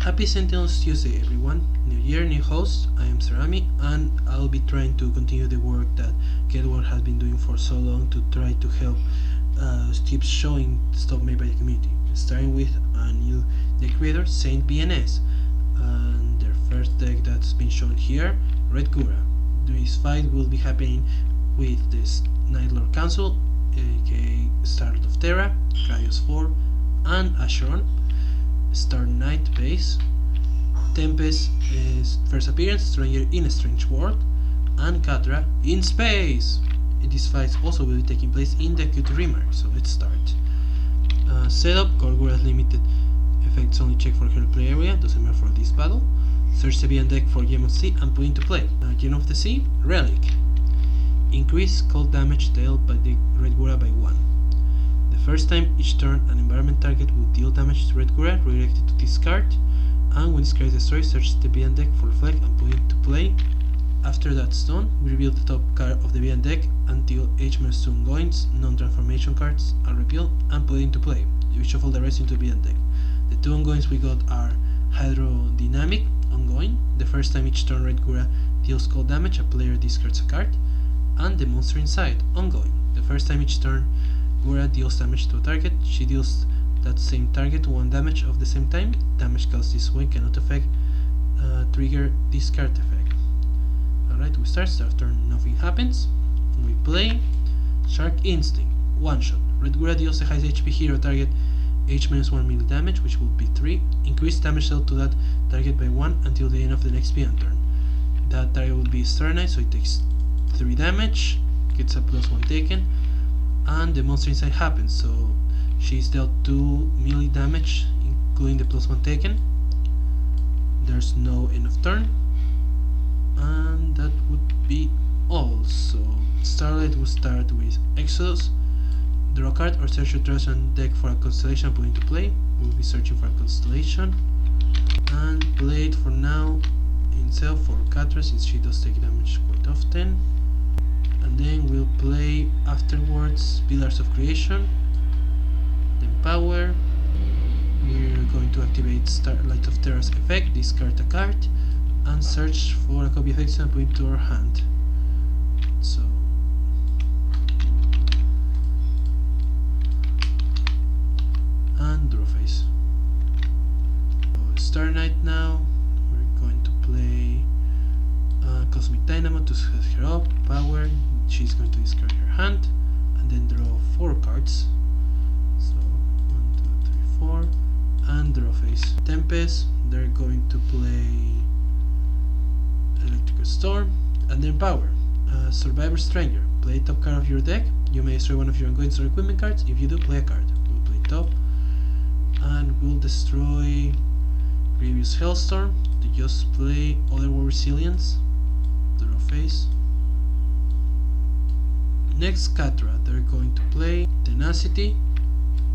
Happy Sentinels Tuesday, everyone. New year, new host. I am Cerami, and I'll be trying to continue the work that Getwork has been doing for so long to try to help keep showing stuff made by the community. Starting with a new deck creator, Saint BNS, and their first deck that's been shown here, Red Gura. This fight will be happening with this Nightlore Council, aka Starlight of Terra, Radius 4, and Asheron. Star Knight base, Tempest is first appearance, Stranger in a Strange World, and Catra in space. These fights also will be taking place in the cutie remark, so let's start. Setup, Gura limited effects only check for her play area, doesn't matter for this battle. Search the BN deck for Gem of the Sea and put into play. Gem of the Sea, Relic. Increase cold damage dealt by the Red Gura by 1. The first time each turn an environment target will deal damage to Red Gura, redirect it to this card, and when this card is destroyed, search the BN deck for Reflect and put it to play. After that's done, we reveal the top card of the BN deck and deal H-2 ongoings, non-transformation cards, and reveal and put it into play. We shuffle the rest into the BN deck. The two ongoings we got are Hydrodynamic ongoing. The first time each turn Red Gura deals cold damage, a player discards a card, and the Monster Inside ongoing. The first time each turn Gura deals damage to a target, she deals that same target 1 damage of the same time. Damage caused this way cannot affect trigger discard effect. Alright, we start turn, nothing happens. We play Shark Instinct, 1 shot. Red Gura deals the highest HP hero target H-1 melee damage, which will be 3. Increase damage dealt to that target by 1 until the end of the next BN turn. That target will be Star Knight, so it takes 3 damage, gets a +1 taken, and the Monster Inside happens, so she's dealt 2 melee damage, including the +1 taken. There's no end of turn, and that would be all. So Starlight will start with Exodus, draw a card, or search your treasure deck for a constellation and put into play. We'll be searching for a constellation, and play it for now himself for Catra, since she does take damage quite often. And then we'll play afterwards Pillars of Creation, then Power. We're going to activate Starlight of Terra's effect, discard a card, and search for a copy of Exodus and put it to our hand. So and draw face. So Star Knight now. We're going to play Cosmic Dynamo to set her up, Power. She's going to discard her hand and then draw 4 cards. So 1, 2, 3, 4, and draw face. Tempest, they're going to play Electrical Storm and then Power. Survivor Stranger, play top card of your deck. You may destroy one of your ongoing or equipment cards. If you do, play a card. We'll play top, and we'll destroy Previous Hellstorm to just play Otherworld Resilience. Draw face. Next, Catra, they're going to play Tenacity,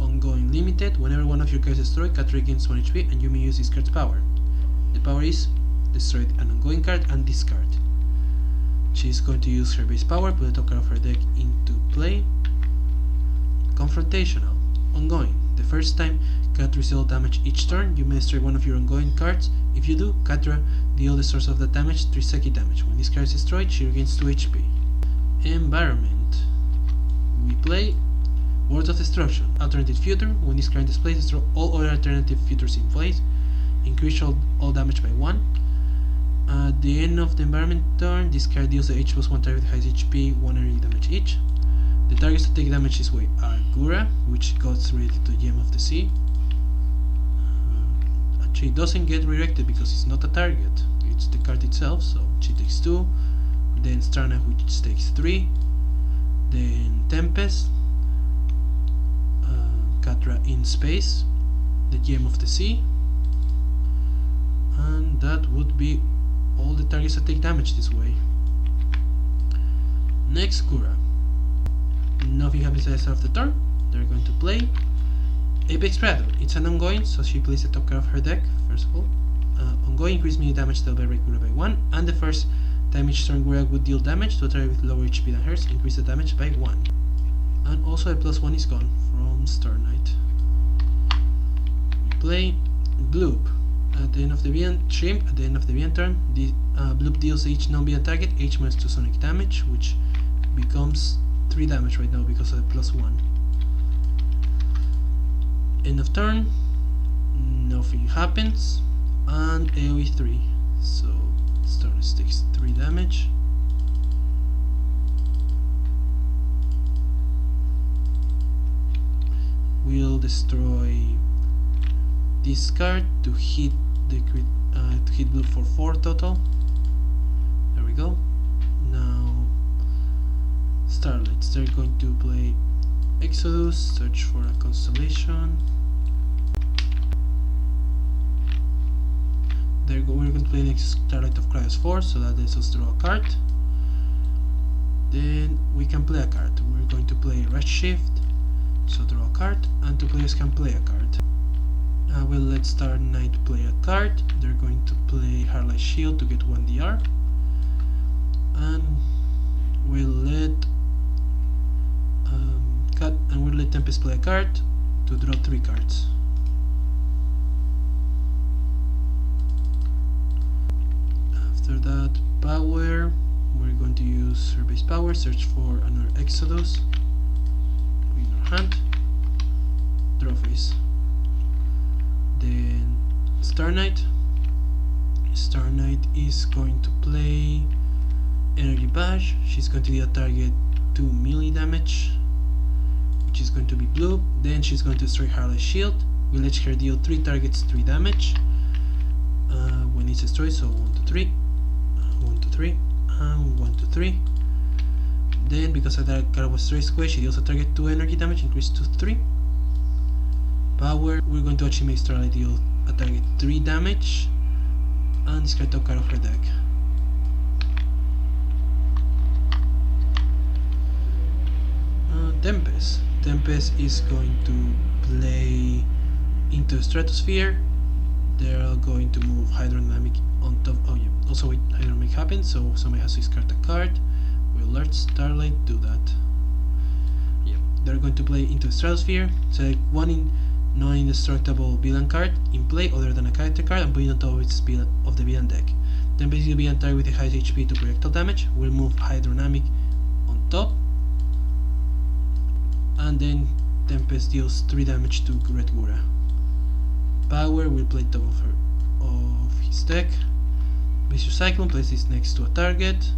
ongoing limited. Whenever one of your cards is destroyed, Catra gains 1 HP and you may use this card's power. The power is destroy an ongoing card and discard. She's going to use her base power, put the top card of her deck into play. Confrontational, ongoing. The first time Catra deals damage each turn, you may destroy one of your ongoing cards. If you do, Catra deals the source of that damage 3 psychic damage. When this card is destroyed, she regains 2 HP. Environment. We play World of Destruction, Alternative Future. When this card is placed, destroy all other alternative futures in place. Increase all damage by 1. At the end of the environment turn, this card deals the H+1 target highest HP 1 energy damage each. The targets that take damage this way are Gura, which goes related to Gem of the Sea. Actually, it doesn't get redirected because it's not a target, it's the card itself, so she takes 2. Then Star Knight, which takes 3. Then Tempest, Catra in space, the Gem of the Sea, and that would be all the targets that take damage this way. Next, Gura. Nothing happens at the start of the turn. They're going to play Apex Predator. It's an ongoing, so she plays the top card of her deck, first of all. Ongoing, increase melee damage dealt by Red Gura by 1, and the first time each turn Gura would deal damage to a target with lower HP than hers, increase the damage by 1. And also a +1 is gone from Star Knight. We play Bloop. At the end of the Vian shrimp, at the end of the Vian turn, the bloop deals each non-Vian target H-2 sonic damage, which becomes 3 damage right now because of the +1. End of turn, nothing happens, and AoE 3. So Starlight takes 3 damage. We'll destroy this card to hit the to hit blue for 4 total. There we go. Now Starlights, they're going to play Exodus, search for a constellation. We're going to play next Starlight of Cryos 4, so that lets us draw a card. Then we can play a card. We're going to play Redshift, so draw a card, and 2 players can play a card. We'll let Star Knight play a card. They're going to play Harlight Shield to get 1 DR, and we'll let Tempest play a card to draw 3 cards. After that, power, we're going to use her base power, search for another Exodus, put in our hand, draw face. Then Star Knight is going to play Energy Bash. She's going to deal target 2 melee damage, which is going to be blue. Then she's going to destroy Harley's shield. We'll let her deal 3 targets 3 damage when it's destroyed, so 1, 2, 3, 1, 2, 3, and 1, 2, 3. Then because that card was destroyed square, she deals a target 2 energy damage, increased to 3. Power, we're going to actually make Starlight deal a target 3 damage and discard top card of her deck. Tempest is going to play into the Stratosphere. They're going to move Hydrodynamic on top. Oh yeah, also wait, Hydrodynamic happens, so somebody has to discard a card. We'll let Starlight do that. Yeah, they're going to play into the Stratosphere. Select one non-indestructible villain card in play other than a character card and put it on top of the villain deck. Tempest will be target with the highest HP to projectile damage. We'll move Hydrodynamic on top, and then Tempest deals 3 damage to Red Gura. Power will play top of his deck. Vicious Cyclone, place this next to a target.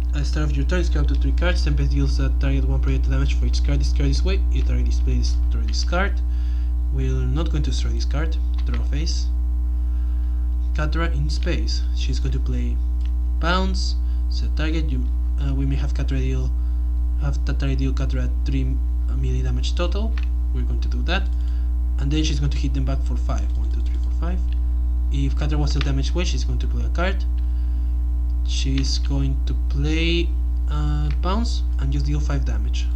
At the start of your turn, discard up to 3 cards. Tempest deals a target 1 projectile damage for each card discarded this way. If target displays, destroy this card. We're not going to destroy this card. Draw a face. Catra in space. She's going to play Bounce. Set target. We may have Catra deal Catra 3 melee damage total. We're going to do that, and then she's going to hit them back for 5. 1, 2, 3, 4, 5. If Catra was still damaged away, she's going to play a card. She's going to play Bounce and just deal 5 damage.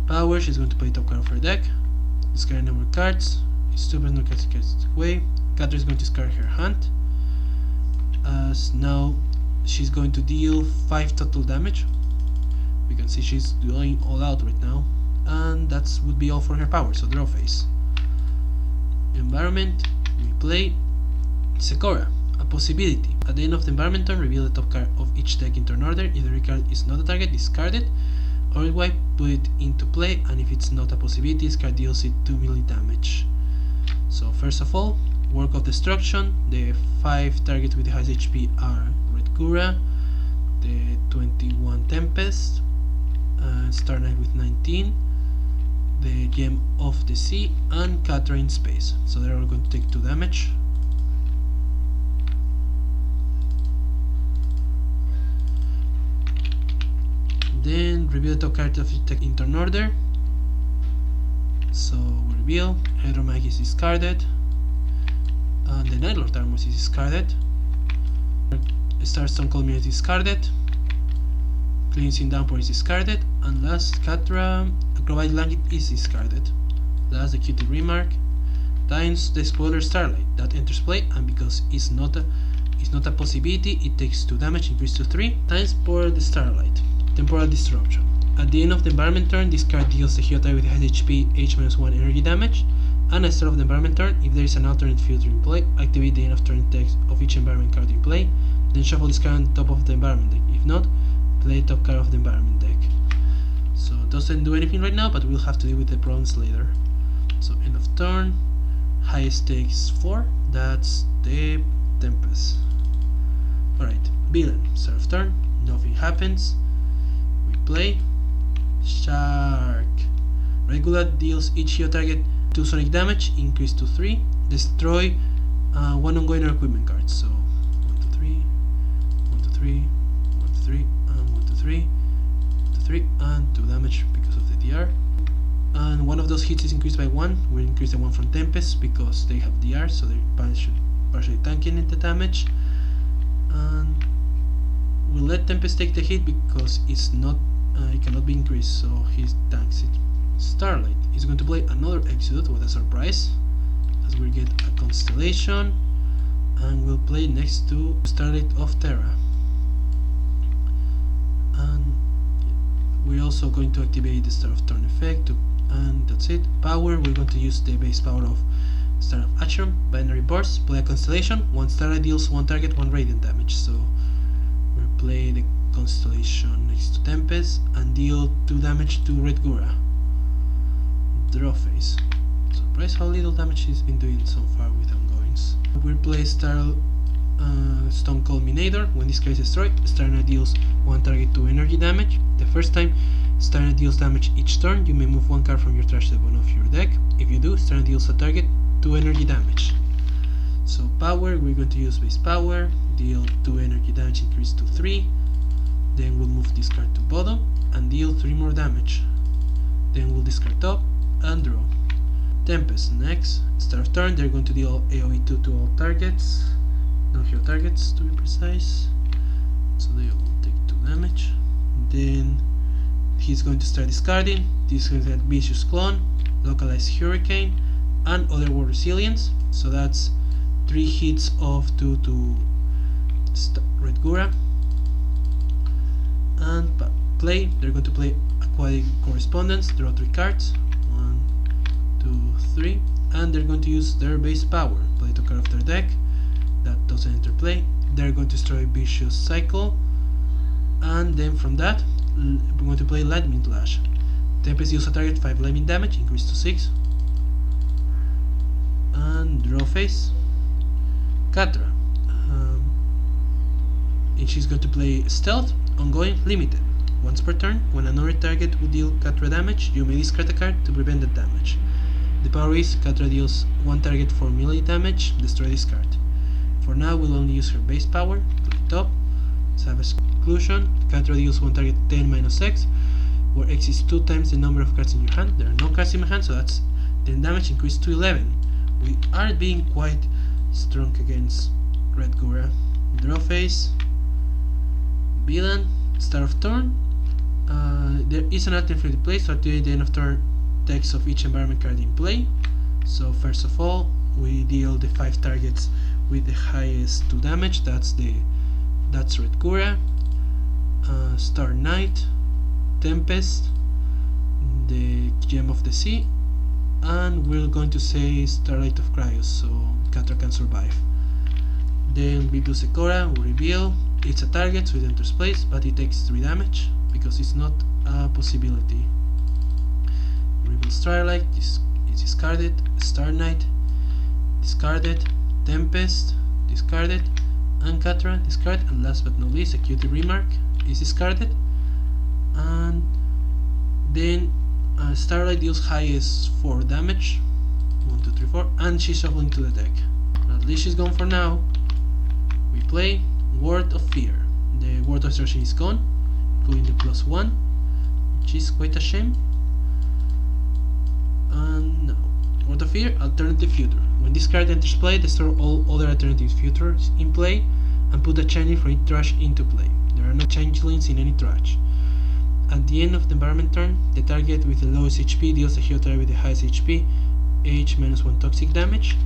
Power, she's going to play top card of her deck, discard a number of cards. It's stupid, no cards away. Catra is going to discard her hand. Now she's going to deal 5 total damage. We can see she's going all out right now, and that would be all for her power, so draw face. Environment, we play Sekora, a possibility. At the end of the environment turn, reveal the top card of each deck in turn order. If the card is not a target, discard it, or otherwise put it into play, and if it's not a possibility, this card deals it 2 melee damage. So first of all, Work of Destruction. The 5 targets with the highest HP are Red Gura, the 21 Tempest, Star Knight with 19, the Gem of the Sea, and Catra in space. So they're all going to take 2 damage. Then reveal the top card of the deck in turn order. So we reveal Hydromag is discarded, and the Nightlore Armor is discarded. Starstone Colmir is discarded. Cleansing Downpour is discarded, and last Catra Acrobatic Language is discarded. Last the Cutie Remark. Times the Spoiler Starlight that enters play, and because it's not a possibility, it takes 2 damage, increased to 3. Times Spoiler the Starlight. Temporal Disruption. At the end of the environment turn, this card deals the hero type with the highest HP H-1 energy damage, And at the start of the environment turn, if there is an alternate filter in play, activate the end of turn text of each environment card in play, then shuffle this card on top of the environment deck. If not, play the top card of the environment deck. So it doesn't do anything right now, but we'll have to deal with the problems later. So end of turn, highest stakes 4, that's the Tempest. Alright, villain, start of turn, nothing happens. We play Shark. Regular deals each hero target 2 sonic damage, increase to 3, destroy 1 ongoing or equipment card. So 1 to 3, 1 to 3, 1 to 3, and 1 to 3, 1 to 3, and 2 damage because of the DR. And one of those hits is increased by 1. We'll increase the one from Tempest because they have DR, so they're partially tanking the damage. And we'll let Tempest take the hit because it's not, it cannot be increased, so he tanks it. Starlight is going to play another Exodus. What a surprise, as we'll get a Constellation, and we'll play next to Starlight of Terra. And we're also going to activate the start of turn effect, and that's it. Power, we're going to use the base power of Star of Action, Binary Burst, play a Constellation, 1 Starlight deals 1 target 1 radiant damage, so we'll play the Constellation next to Tempest and deal 2 damage to Red Gura. Draw phase. Surprise how little damage he's been doing so far with ongoings. We'll play Stone Culminator. When this card is destroyed, Star Knight deals 1 target 2 energy damage. The first time Star Knight deals damage each turn, you may move 1 card from your trash to the bottom of your deck. If you do, Star Knight deals a target 2 energy damage. So power, we're going to use base power, deal 2 energy damage, increase to 3. Then we'll move this card to bottom and deal 3 more damage. Then we'll discard top and draw. Tempest next. Start of turn, they're going to deal AoE 2 to all targets, non-hero targets to be precise, so they will take 2 damage. Then he's going to start discarding. This is going to get Vicious Clone, Localized Hurricane, and Other World Resilience, so that's 3 hits of 2 to Red Gura. And play, they're going to play Aquatic Correspondence, draw 3 cards, 1, 2, 3, and they're going to use their base power, play 2 cards of their deck, that doesn't enter play. They're going to destroy Vicious Cycle, and then from that, we're going to play Lightning Lash. Tempest deals a target 5 lightning damage, increase to 6, and draw phase. Catra, and she's going to play Stealth, ongoing, limited. Once per turn, when another target would deal Catra damage, you may discard a card to prevent the damage. The power is Catra deals 1 target for melee damage, destroy this card. For now, we'll only use her base power, play top, Savage Exclusion, Catra deals 1 target 10 minus X, where X is 2 times the number of cards in your hand. There are no cards in my hand, so that's 10 damage increased to 11. We are being quite strong against Red Gura. Draw phase. Villain, start of turn. There is an alternate play, so activate the end of turn text of each environment card in play. So first of all, we deal the 5 targets with the highest 2 damage. That's Red Gura, Star Knight, Tempest, the Gem of the Sea, and we're going to say Starlight of Cryos, so Catra can survive. Then we do Secora, we reveal, it's a target, so it enters place, but it takes 3 damage, because it's not a possibility. Reveal Starlight, is discarded, Star Knight, discarded, Tempest, discarded, and Catra, discard, and last but not least, a cutie remark is discarded, and then Starlight deals highest 4 damage, 1, 2, 3, 4, and she's shuffling to the deck. At least she's gone for now. We play Word of Fear. The Word of Destruction is gone, including the +1, which is quite a shame. And now, Word of Fear, Alternative Future. When this card enters play, destroy all other alternative futures in play and put a changeling from each trash into play. There are no changelings in any trash. At the end of the environment turn, the target with the lowest HP deals the hero target with the highest HP H -1 toxic damage.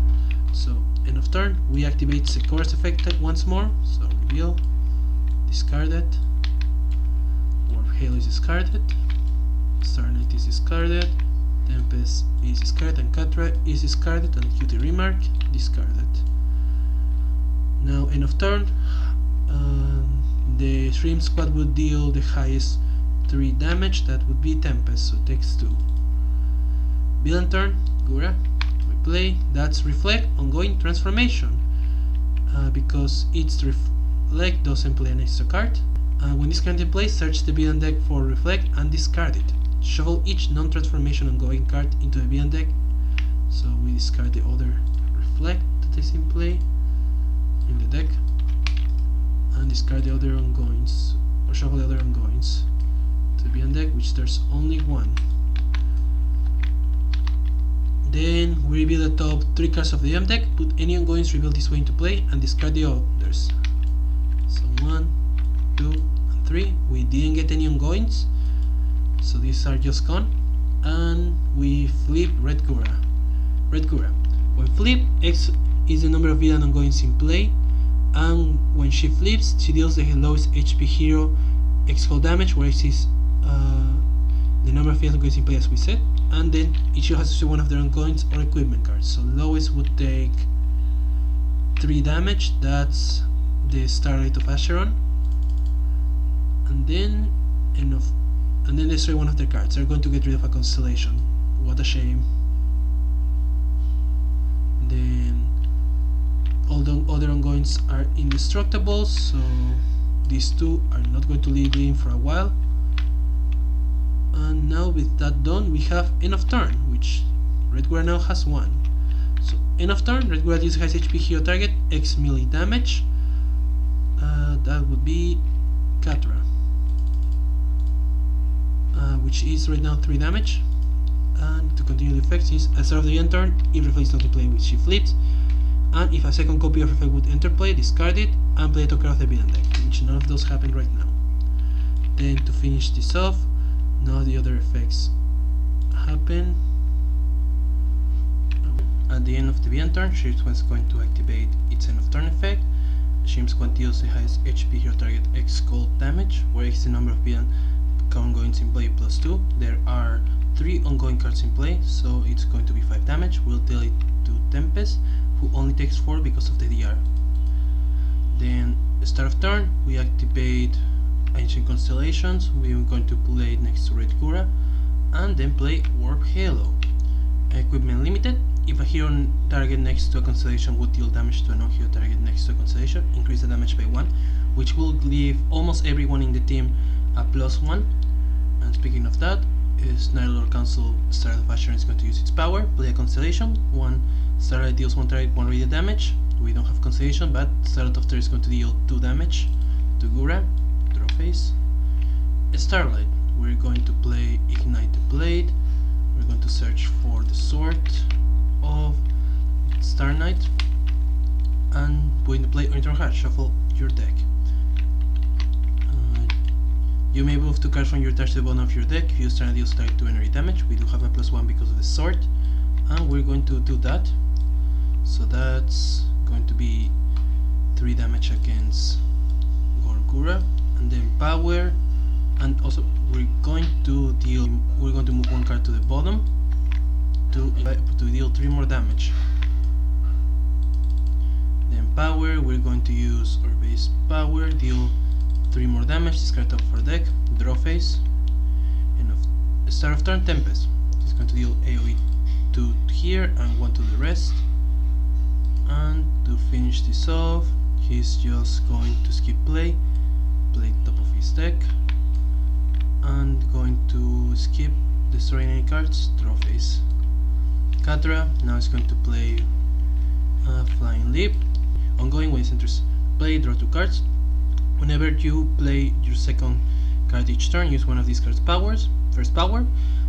So, end of turn, we activate Secora's effect once more. So, reveal, discarded, Warp Halo is discarded, Star Knight is discarded, Tempest is discarded and Catra is discarded and cutie remark discarded. Now end of turn. The shrimp squad will deal the highest 3 damage, that would be Tempest, so takes 2. Villain turn, Gura, we play, that's Reflect, ongoing transformation, because its Reflect doesn't play an extra card. When this card in play, search the villain deck for Reflect and discard it. Shuffle each non-transformation ongoing card into the villain deck, so we discard the other Reflect that is in play in the deck, and discard the other ongoings, or shuffle the other ongoings to the villain deck, which there's only one. Then we reveal the top 3 cards of the villain deck, put any ongoings revealed this way into play, and discard the others. So 1, 2, and 3. We didn't get any ongoings, so these are just gone. And we flip Red Gura. When flip, X is the number of villain ongoings in play, and when she flips, she deals the lowest HP hero X cold damage, where X is the number of villain ongoings in play, as we said. And then each hero has to choose one of their ongoings or equipment cards. So lowest would take 3 damage, that's the Starlight of Acheron. And then destroy one of their cards. They're going to get rid of a constellation. What a shame. Then all the other ongoings are indestructible, so these 2 are not going to leave in for a while. And now with that done, we have end of turn, which Red Gura now has 1. So end of turn, Red Gura deals highest HP hero target X melee damage. That would be Catra, which is right now 3 damage. And to continue the effects is, at the start of the end turn, if Reflect is not in play, which she flips, and if a second copy of Reflect would enter play, discard it and play a token of the villain deck, which none of those happen right now. Then to finish this off, now the other effects happen. At the end of the villain turn, Shrimp Squad is going to activate its end of turn effect. Shrimp Squad deals the highest HP hero target X cold damage, where X is the number of villain ongoings in play plus 2. There are 3 ongoing cards in play, so it's going to be 5 damage. We'll deal it to Tempest, who only takes 4 because of the DR. Then, start of turn, we activate Ancient Constellations. We're going to play it next to Red Gura, and then play Warp Halo. Equipment limited. If a hero target next to a constellation would deal damage to a non-hero target next to a constellation, increase the damage by 1, which will give almost everyone in the team a +1. And speaking of that, is Nightlore Council Starlight is going to use its power, play a constellation. 1 Starlight deals 1 target 1 radiant damage. We don't have constellation, but Starlight of Terror is going to deal 2 damage to Gura. Draw face. Starlight, we're going to play Ignite the Blade. We're going to search for the sword of Star Knight and put into play Ornithorn Heart. Shuffle your deck. You may move 2 cards from your touch to the bottom of your deck. If you Star Knight deals target 2 energy damage, we do have a +1 because of the sword, and we're going to do that. So that's going to be 3 damage against Gura, and then power. And also we're going to move 1 card to the bottom to deal 3 more damage. Then power, we're going to use our base power, deal 3 more damage, discard top of our deck, draw phase. And start of turn, Tempest. He's going to deal AoE 2 here and 1 to the rest. And to finish this off, he's just going to skip play top of his deck, and going to skip destroying any cards, draw phase. Catra now is going to play Flying Leap. Ongoing, when it enters play, draw 2 cards. Whenever you play your second card each turn, use one of these cards' powers. First power,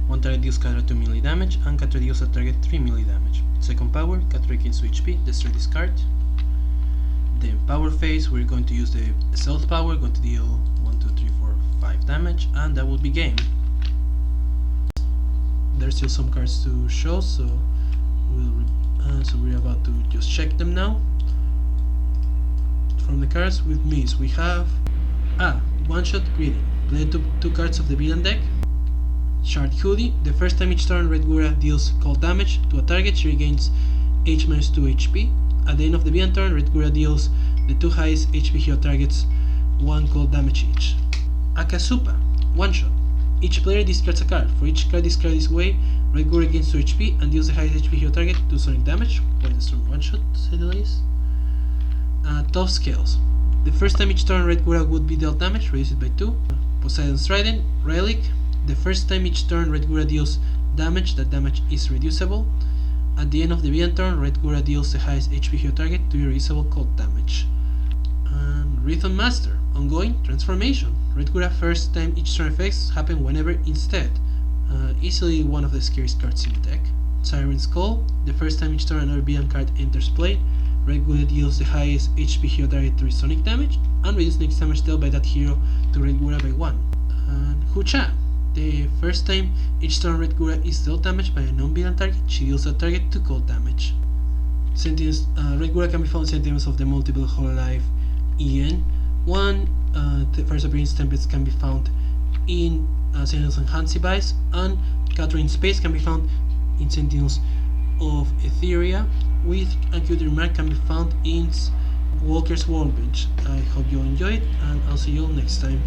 1 target deals Catra 2 melee damage, and Catra deals a target 3 melee damage. Second power, Catra gains 2 HP, destroy this card. Then power phase, we're going to use the stealth power, going to deal 1, 2, 3, 4, 5 damage, and that will be game. There's still some cards to show, so we're about to just check them now. From the cards with Miss, we have one-shot greeting. Play 2 cards of the villain deck. Shard Cutie. The first time each turn Red Gura deals cold damage to a target, she regains H-2 HP. At the end of the beginning turn, Red Gura deals the 2 highest HP hero targets 1 cold damage each. Akasupa, one shot. Each player discards a card. For each card discarded this way, Red Gura gains 2 HP and deals the highest HP hero target 2 sonic damage. Quite a strong one shot, to say the least. Tough Scales. The first time each turn Red Gura would be dealt damage, reduce it by 2. Poseidon's Trident, Relic. The first time each turn Red Gura deals damage, that damage is reducible. At the end of the beginning turn, Red Gura deals the highest HP hero target to reducible cold damage. And Rhythm Master, ongoing transformation. Red Gura first time each turn effects happen whenever instead. Easily one of the scariest cards in the deck. Siren's Call. The first time each turn another being card enters play, Red Gura deals the highest HP hero target 3 sonic damage and reduces next damage dealt by that hero to Red Gura by 1. And Hucha. The first time each turn Red Gura is dealt damage by a non-villain target, she deals that target to cold damage. Sentinels, Red Gura can be found in Sentinels of the multiple hololive EN. The first Appearance Tempest can be found in Sentinels enhancived, and Catra in space can be found in Sentinels of Etheria, with a cutie remark can be found in Walker's Workbench. I hope you enjoyed, and I'll see you all next time.